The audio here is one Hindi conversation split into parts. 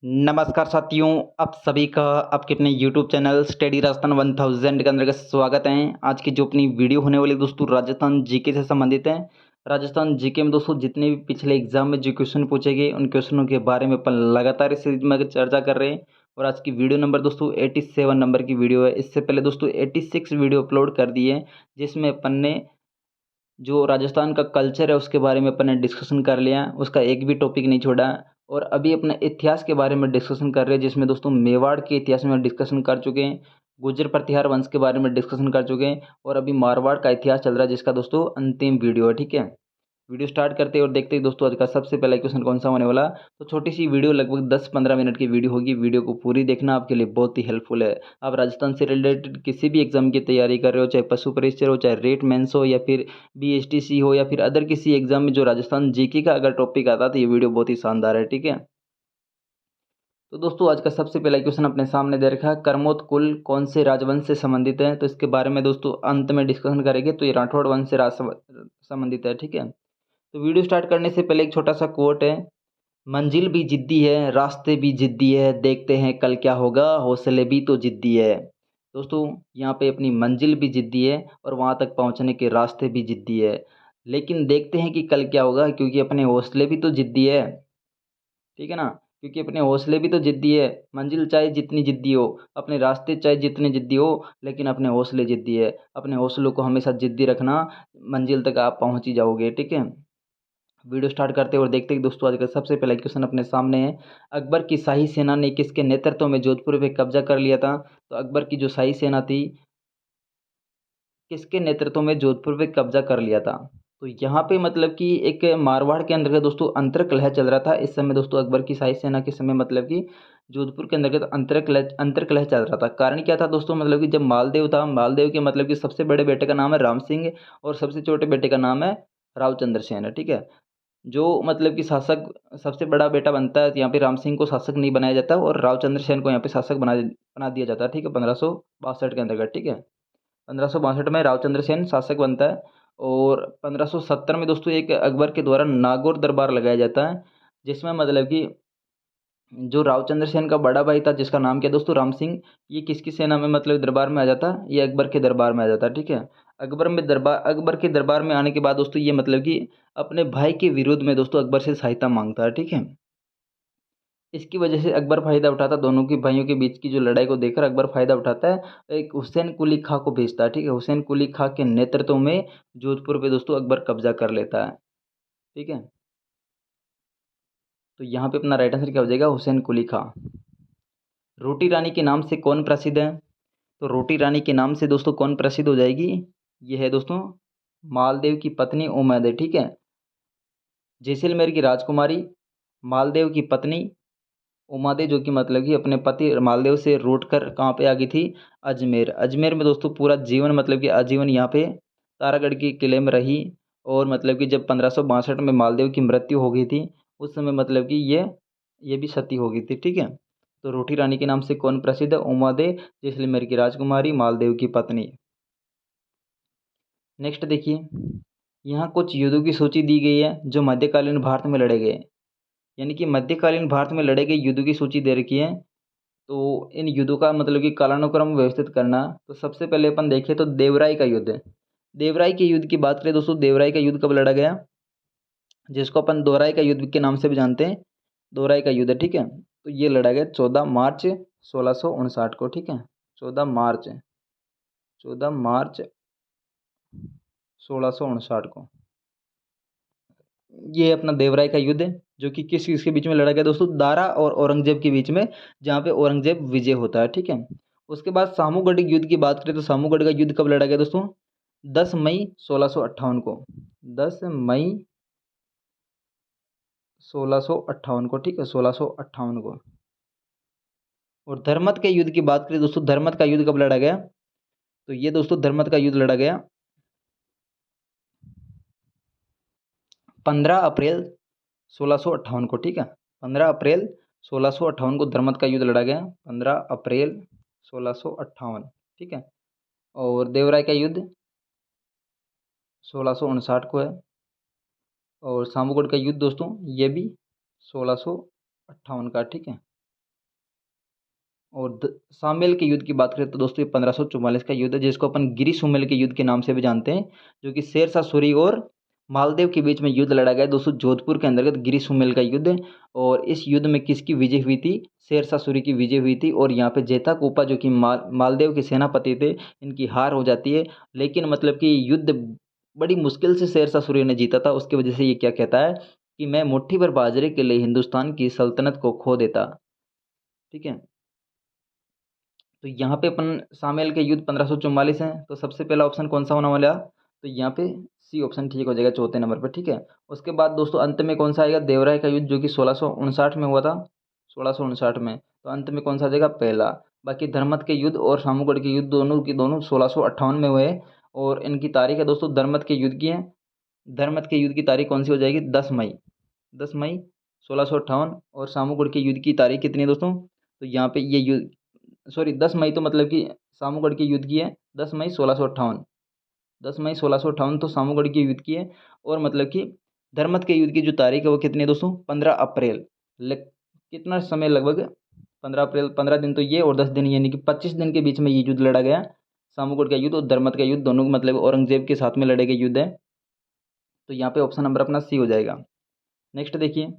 नमस्कार साथियों, आप सभी का आपके अपने यूट्यूब चैनल स्टडी राजस्थान 1000 के अंतर्गत स्वागत है। आज की जो अपनी वीडियो होने वाली दोस्तों राजस्थान जीके से संबंधित है। राजस्थान जीके में दोस्तों जितने भी पिछले एग्जाम में जो क्वेश्चन पूछे गए उन क्वेश्चनों के बारे में अपन लगातार इस सीरीज में चर्चा कर रहे हैं। और आज की वीडियो नंबर दोस्तों 87 नंबर की वीडियो है। इससे पहले दोस्तों 86 वीडियो अपलोड कर दी है, जिसमें अपन ने जो राजस्थान का कल्चर है उसके बारे में अपन ने डिस्कशन कर लिया, उसका एक भी टॉपिक नहीं छोड़ा। और अभी अपने इतिहास के बारे में डिस्कशन कर रहे हैं, जिसमें दोस्तों मेवाड़ के इतिहास में डिस्कशन कर चुके हैं, गुर्जर प्रतिहार वंश के बारे में डिस्कशन कर चुके हैं, और अभी मारवाड़ का इतिहास चल रहा है जिसका दोस्तों अंतिम वीडियो है। ठीक है, वीडियो स्टार्ट करते हैं और देखते हैं दोस्तों आज का सबसे पहला क्वेश्चन कौन सा होने वाला। तो छोटी सी वीडियो लगभग 10-15 मिनट की वीडियो होगी। वीडियो को पूरी देखना आपके लिए बहुत ही हेल्पफुल है। आप राजस्थान से रिलेटेड किसी भी एग्जाम की तैयारी कर रहे हो, चाहे पशु परीक्षर हो, चाहे रेट मेंस हो, या फिर बीएसटीसी हो, या फिर अदर किसी एग्जाम में जो राजस्थान जीके का अगर टॉपिक आता तो ये वीडियो बहुत ही शानदार है। ठीक है, तो दोस्तों आज का सबसे पहला क्वेश्चन अपने सामने दे रखा है, करमोद कुल कौन से राजवंश से संबंधित है। तो इसके बारे में दोस्तों अंत में डिस्कशन करेंगे। तो ये राठौड़ वंश से संबंधित है। ठीक है, तो वीडियो स्टार्ट करने से पहले एक छोटा सा कोट है, मंजिल भी जिद्दी है, रास्ते भी जिद्दी है, देखते हैं कल क्या होगा, हौसले भी तो जिद्दी है। दोस्तों यहाँ पे अपनी मंजिल भी जिद्दी है और वहाँ तक पहुँचने के रास्ते भी जिद्दी है, लेकिन देखते हैं कि कल क्या होगा, क्योंकि अपने हौसले भी तो जिद्दी है। ठीक है ना, क्योंकि अपने हौसले भी तो जिद्दी है। मंजिल चाहे जितनी जिद्दी हो, अपने रास्ते चाहे जितने जिद्दी हो, लेकिन अपने हौसले जिद्दी है। अपने हौसलों को हमेशा जिद्दी रखना, मंजिल तक आप पहुँच ही जाओगे। ठीक है, वीडियो स्टार्ट करते हैं और देखते हैं दोस्तों आज का सबसे पहला क्वेश्चन अपने सामने है, अकबर की शाही सेना ने किसके नेतृत्व में जोधपुर पे कब्जा कर लिया था। तो अकबर की जो शाही सेना थी, किसके नेतृत्व में जोधपुर पे कब्जा कर लिया था। तो यहाँ पे मतलब कि एक मारवाड़ के अंतर्गत दोस्तों अंतरकलह चल रहा था इस समय दोस्तों। अकबर की शाही सेना के समय मतलब कि जोधपुर के अंतर्गत अंतरकलह चल रहा था। कारण क्या था दोस्तों, मतलब कि जब मालदेव था, मालदेव के मतलब कि सबसे बड़े बेटे का नाम है राम सिंह और सबसे छोटे बेटे का नाम है रावचंद्र सेन है। ठीक है, जो मतलब कि शासक सबसे बड़ा बेटा बनता है, तो यहाँ पे राम सिंह को शासक नहीं बनाया जाता और रावचंद्र सेन को यहाँ पे शासक बना दिया जाता है। ठीक है, 1562 के अंतर्गत। ठीक है, 1562 में रावचंद्र सेन शासक बनता है। और 1570 में दोस्तों एक अकबर के द्वारा नागौर दरबार लगाया जाता है, जिसमें मतलब कि जो रावचंद्र सेन का बड़ा भाई था जिसका नाम क्या है दोस्तों राम सिंह, ये किसकी सेना में मतलब दरबार में आ जाता है, ये अकबर के दरबार में आ जाता है। ठीक है, अकबर के दरबार में आने के बाद दोस्तों ये मतलब कि अपने भाई के विरोध में दोस्तों अकबर से सहायता मांगता है। ठीक है, इसकी वजह से अकबर फायदा उठाता, दोनों की भाइयों के बीच की जो लड़ाई को देखकर अकबर फायदा उठाता है, एक हुसैन कुली खां को भेजता है। ठीक है, हुसैन कुली खां के नेतृत्व में जोधपुर पे दोस्तों अकबर कब्जा कर लेता है। ठीक है, तो यहाँ पे अपना राइट आंसर क्या हो जाएगा, हुसैन कुली खां। रोटी रानी के नाम से कौन प्रसिद्ध है। तो रोटी रानी के नाम से दोस्तों कौन प्रसिद्ध हो जाएगी, ये है दोस्तों मालदेव की पत्नी उमैद है। ठीक है, जैसलमेर की राजकुमारी, मालदेव की पत्नी उमादे, जो कि मतलब कि अपने पति मालदेव से रूठ कर कहाँ पे आ गई थी, अजमेर। अजमेर में दोस्तों पूरा जीवन मतलब कि आजीवन यहाँ पे तारागढ़ के किले में रही। और मतलब कि जब 1562 में मालदेव की मृत्यु हो गई थी, उस समय मतलब कि ये भी सती हो गई थी। ठीक है, तो रोटी रानी के नाम से कौन प्रसिद्ध है, उमादे, जैसलमेर की राजकुमारी, मालदेव की पत्नी। नेक्स्ट देखिए, यहाँ कुछ युद्धों की सूची दी गई है जो मध्यकालीन भारत में लड़े गए, यानी कि मध्यकालीन भारत में लड़े गए युद्धों की सूची दे रखी है। तो इन युद्धों का मतलब कि कालानुक्रम व्यवस्थित करना। तो सबसे पहले अपन देखें तो देवराय का युद्ध है। देवराय के युद्ध की बात करें दोस्तों, देवराय का युद्ध कब लड़ा गया, जिसको अपन दोराई का युद्ध के नाम से भी जानते हैं, दोराई का युद्ध। ठीक है, तो ये लड़ा गया 14 मार्च 1659 को। ठीक है, 14 मार्च 14 मार्च 1659 को ये अपना देवराय का युद्ध है, जो कि किस किसके बीच में लड़ा गया दोस्तों, दारा और औरंगजेब के बीच में, जहाँ पे औरंगजेब विजय होता है। ठीक है, उसके बाद सामूगढ़ युद्ध की बात करें तो सामूगढ़ का युद्ध कब लड़ा गया दोस्तों, 10 मई 1658 को, 10 मई 1658 को। ठीक है, 1658 को। और धर्मत के युद्ध की बात करें दोस्तों, धर्मत का युद्ध कब लड़ा गया, तो ये दोस्तों धर्मत का युद्ध लड़ा गया 15 अप्रैल 1658 को। ठीक है, 15 अप्रैल 1658 को धर्मत का युद्ध लड़ा गया, 15 अप्रैल 1658। ठीक है, और देवराय का युद्ध 1659 को है। और सामूगढ़ का युद्ध दोस्तों ये भी 1658 का। ठीक है, और सामेल के युद्ध की बात करें तो दोस्तों ये 1544 का युद्ध है, जिसको अपन गिरी सुमेल के युद्ध के नाम से भी जानते हैं, जो कि शेरशाह सूरी और मालदेव के बीच में युद्ध लड़ा गया दोस्तों, जोधपुर के अंतर्गत गिरी सुमेल का युद्ध है। और इस युद्ध में किसकी विजय हुई थी? शेरशाह सूरी की विजय हुई थी। और यहाँ पे जेता कोपा जो कि मालदेव के सेनापति थे, इनकी हार हो जाती है। लेकिन मतलब कि युद्ध बड़ी मुश्किल से शेरशाह सूरी ने जीता था। उसकी वजह से ये क्या कहता है कि मैं मुट्ठी भर बाजरे के लिए हिंदुस्तान की सल्तनत को खो देता। ठीक है, तो यहाँ पे अपन शामिल के युद्ध 1544 है, तो सबसे पहला ऑप्शन कौन सा होने वाला? तो यहाँ पे सी ऑप्शन ठीक हो जाएगा चौथे नंबर पर। ठीक है, उसके बाद दोस्तों अंत में कौन सा आएगा? देवराय का युद्ध, जो कि 1659 में हुआ था, 1659 में। तो अंत में कौन सा आ जाएगा? पहला। बाकी धर्मत के युद्ध और सामूगढ़ के युद्ध दोनों की दोनों 1658 में हुए। और इनकी तारीख है दोस्तों धर्मत के युद्ध की है। धर्मत के युद्ध की तारीख कौन सी हो जाएगी? 10 मई, 10 मई 1658। और सामूगढ़ के युद्ध की तारीख कितनी है दोस्तों? तो यहाँ पे ये युद्ध, सॉरी 10 मई, तो मतलब कि सामूगढ़ के युद्ध की है 10 मई 1658। 10 मई 1658 तो सामूगढ़ के युद्ध की है। और मतलब कि धर्मत के युद्ध की जो तारीख है वो कितनी है दोस्तों? 15 अप्रैल। कितना समय लगभग? 15 अप्रैल, 15 दिन तो ये और 10 दिन, यानी कि 25 दिन के बीच में ये युद्ध लड़ा गया। सामूगढ़ का युद्ध और धर्मत का युद्ध दोनों मतलब औरंगजेब के साथ में लड़े गए युद्ध है। तो यहाँ पे ऑप्शन नंबर अपना सी हो जाएगा। नेक्स्ट देखिए,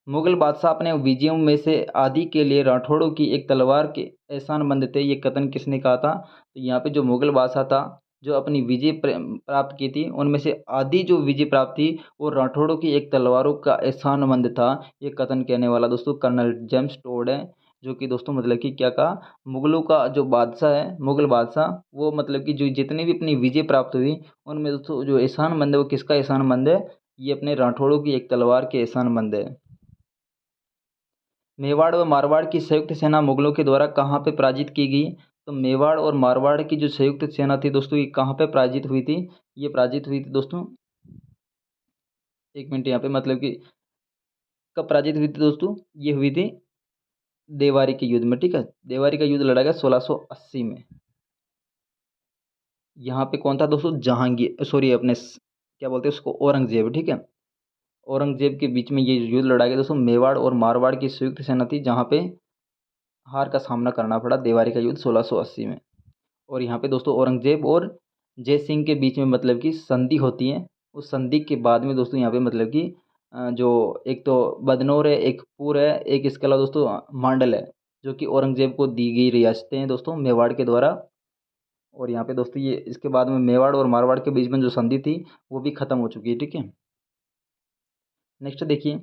मुगल बादशाह अपने विजयों में से आदि के लिए राठौड़ों की एक तलवार के एहसानमंद थे, ये कथन किसने कहा था? तो यहाँ पे जो मुगल बादशाह था, जो अपनी विजय प्राप्त की थी, उनमें से आदि जो विजय प्राप्त थी वो राठौड़ों की एक तलवारों का एहसानमंद था। ये कथन कहने वाला दोस्तों कर्नल जेम्स टोड है, जो कि दोस्तों मतलब कि क्या कहा? मुगलों का जो बादशाह है, मुगल बादशाह, वो मतलब कि जो जितनी भी अपनी विजय प्राप्त हुई, उनमें दोस्तों जो एहसानमंद है वो किसका एहसानमंद है? ये अपने राठौड़ों की एक तलवार के एहसानमंद है। मेवाड़ व मारवाड़ की संयुक्त सेना मुगलों के द्वारा कहाँ पे पराजित की गई? तो मेवाड़ और मारवाड़ की जो संयुक्त सेना थी दोस्तों, ये कहाँ पे पराजित हुई थी? ये पराजित हुई थी दोस्तों, एक मिनट, यहाँ पे मतलब कि कब पराजित हुई थी दोस्तों? ये हुई थी देवारी के युद्ध में। ठीक है, देवारी का युद्ध लड़ा गया 1680 में। यहाँ पे कौन था दोस्तों? जहांगीर, सॉरी अपने क्या बोलते हैं उसको, औरंगजेब। ठीक है, औरंगजेब के बीच में ये युद्ध लड़ा गया दोस्तों। मेवाड़ और मारवाड़ की संयुक्त सेना थी, जहाँ पे हार का सामना करना पड़ा देवारी का युद्ध 1680 में। और यहाँ पे दोस्तों औरंगजेब और जय सिंह के बीच में मतलब कि संधि होती है। उस संधि के बाद में दोस्तों यहाँ पे मतलब कि जो एक तो बदनौर है, एक पूर है, एक इसके अलावा दोस्तों मांडल है, जो कि औरंगजेब को दी गई रियासतें हैं दोस्तों मेवाड़ के द्वारा। और यहाँ पे दोस्तों ये इसके बाद में मेवाड़ और मारवाड़ के बीच में जो संधि थी वो भी खत्म हो चुकी है। ठीक है, नेक्स्ट देखिए,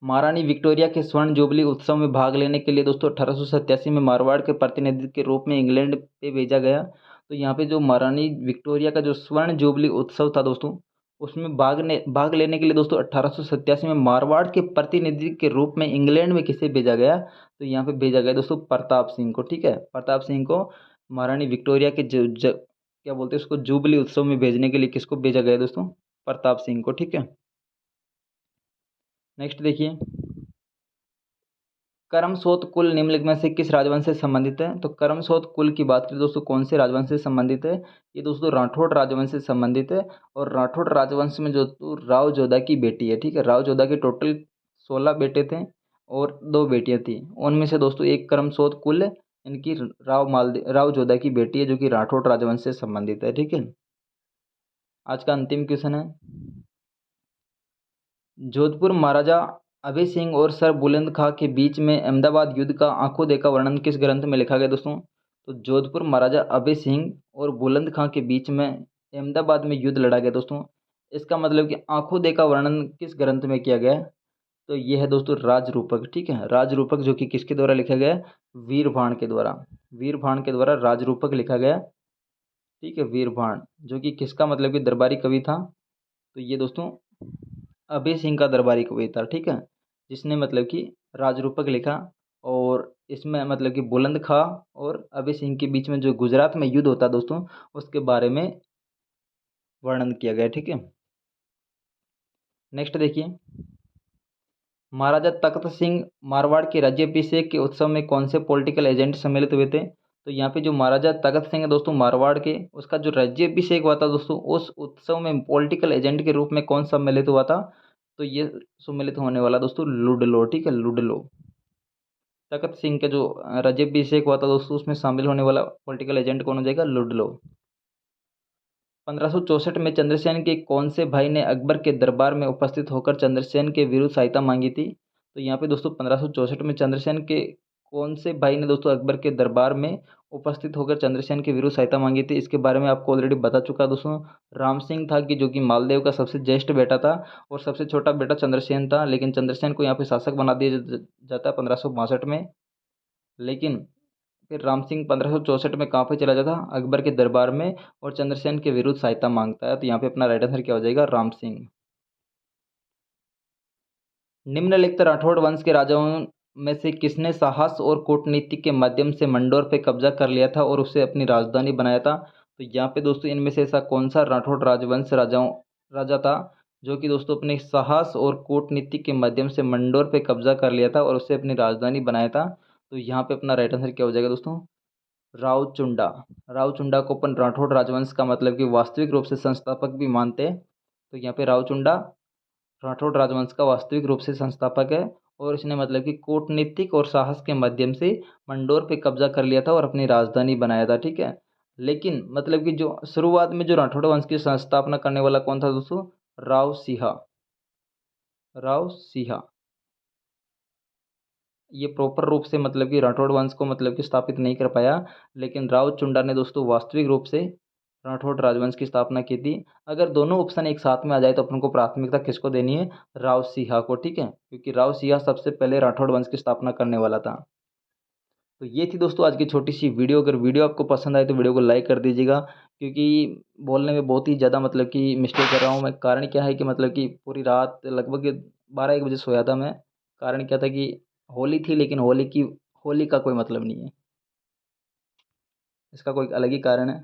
महारानी विक्टोरिया के स्वर्ण जुबली उत्सव में भाग लेने के लिए दोस्तों 1887 में मारवाड़ के प्रतिनिधि के रूप में इंग्लैंड पे भेजा गया। तो यहाँ पे जो महारानी विक्टोरिया का जो स्वर्ण जुबली उत्सव था दोस्तों, उसमें भाग लेने के लिए दोस्तों 1887 में मारवाड़ के प्रतिनिधि के रूप में इंग्लैंड में किसे भेजा गया? तो यहाँ पे भेजा गया दोस्तों प्रताप सिंह को। ठीक है, प्रताप सिंह को महारानी विक्टोरिया के क्या बोलते हैं उसको, जुबली उत्सव में भेजने के लिए किसको भेजा गया दोस्तों? प्रताप सिंह को। ठीक है, नेक्स्ट देखिए, करमसोत कुल निम्नलिखित में से किस राजवंश से संबंधित है? तो करमसोत कुल की बात करें दोस्तों, कौन से राजवंश से संबंधित है? ये दोस्तों राठौड़ राजवंश से संबंधित है। और राठौड़ राजवंश में जो तो राव जोधा की बेटी है। ठीक है, राव जोधा के टोटल 16 बेटे थे और 2 बेटियां थी। उनमें से दोस्तों एक करमसोत कुल है, इनकी राव जोधा की बेटी है, जो कि राठौड़ राजवंश से संबंधित है। ठीक है, आज का अंतिम क्वेश्चन है, जोधपुर महाराजा अभय सिंह और सर बुलंद खां के बीच में अहमदाबाद युद्ध का आंखों देखा वर्णन किस ग्रंथ में लिखा गया दोस्तों? तो जोधपुर महाराजा अभय सिंह और बुलंद खां के बीच में अहमदाबाद में युद्ध लड़ा गया दोस्तों। इसका मतलब कि आंखों देखा वर्णन किस ग्रंथ में किया गया है? तो ये है दोस्तों राजरूपक। ठीक है, राजरूपक, जो कि किसके द्वारा लिखा गया है? वीरभाण के द्वारा। वीरभाण के द्वारा राजरूपक लिखा गया। ठीक है, वीरभाण, जो कि किसका मतलब कि दरबारी कवि था? तो ये दोस्तों अभय सिंह का दरबारी कवि था। ठीक है, जिसने मतलब कि राजरूपक लिखा। और इसमें मतलब कि बुलंद खां और अभय सिंह के बीच में जो गुजरात में युद्ध होता दोस्तों, उसके बारे में वर्णन किया गया। ठीक है, नेक्स्ट देखिए, महाराजा तख्त सिंह मारवाड़ के राज्याभिषेक के उत्सव में कौन से पॉलिटिकल एजेंट सम्मिलित हुए थे? तो यहाँ पे जो महाराजा तख्त सिंह है दोस्तों मारवाड़ के, उसका जो राज्याभिषेक हुआ था दोस्तों, उस उत्सव में पॉलिटिकल एजेंट के रूप में कौन सम्मिलित हुआ था? तो ये सम्मिलित होने वाला दोस्तों लुडलो। ठीक है, लुडलो। तखत सिंह का जो राज्याभिषेक हुआ था दोस्तों, उसमें शामिल होने वाला पॉलिटिकल एजेंट कौन हो जाएगा? लुडलो। 1564 में चंद्रसेन के कौन से भाई ने अकबर के दरबार में उपस्थित होकर चंद्रसेन के विरुद्ध सहायता मांगी थी? तो यहाँ पे दोस्तों 1564 में चंद्रसेन के कौन से भाई ने दोस्तों अकबर के दरबार में उपस्थित होकर चंद्रसेन के विरुद्ध सहायता मांगी थी? इसके बारे में आपको ऑलरेडी बता चुका दोस्तों। राम सिंह था कि जो कि मालदेव का सबसे ज्येष्ठ बेटा था और सबसे छोटा बेटा चंद्रसेन था, लेकिन चंद्रसेन को यहाँ पे शासक बना दिया जाता है 1562 में। लेकिन फिर राम सिंह 1564 में कहाँ पे चला जाता? अकबर के दरबार में, और चंद्रसेन के विरुद्ध सहायता मांगता है। तो यहाँ पे अपना राइट आंसर क्या हो जाएगा? राम सिंह। निम्नलिखित राठौड़ वंश के राजाओं में से किसने साहस और कूटनीति के माध्यम से मंडोर पे कब्जा कर लिया था और उसे अपनी राजधानी बनाया था? तो यहाँ पे दोस्तों इनमें से ऐसा कौन सा राठौड़ राजवंश राजा था जो कि दोस्तों अपने साहस और कूटनीति के माध्यम से मंडोर पे कब्जा कर लिया था और उसे अपनी राजधानी बनाया था? तो यहाँ पे अपना राइट आंसर क्या हो जाएगा दोस्तों? रावचुंडा। रावचुंडा को अपन राठौड़ राजवंश का मतलब कि वास्तविक रूप से संस्थापक भी मानते हैं। तो यहाँ पे रावचुंडा राठौड़ राजवंश का वास्तविक रूप से संस्थापक है, और इसने मतलब कि कूटनीतिक और साहस के माध्यम से मंडोर पे कब्जा कर लिया था और अपनी राजधानी बनाया था, ठीक है। लेकिन मतलब कि जो शुरुआत में जो राठौड़ वंश की संस्थापना करने वाला कौन था दोस्तों? राव सिंहा। राव सिंहा ये प्रॉपर रूप से मतलब कि राठौड़ वंश को मतलब कि स्थापित नहीं कर पाया, लेकिन रावचुंडा ने दोस्तों वास्तविक रूप से राठौड़ राजवंश की स्थापना की थी। अगर दोनों ऑप्शन एक साथ में आ जाए तो अपन को प्राथमिकता किसको देनी है? राव सिंहा को, ठीक है, क्योंकि राव सिंहा सबसे पहले राठौड़ वंश की स्थापना करने वाला था। तो ये थी दोस्तों आज की छोटी सी वीडियो। अगर वीडियो आपको पसंद आए तो वीडियो को लाइक कर दीजिएगा, क्योंकि बोलने में बहुत ही ज़्यादा मतलब कि मिस्टेक कर रहा हूँ मैं। कारण क्या है कि मतलब कि पूरी रात लगभग 12-1 बजे सोया था मैं। कारण क्या था कि होली थी, लेकिन होली का कोई मतलब नहीं है, इसका कोई अलग ही कारण है।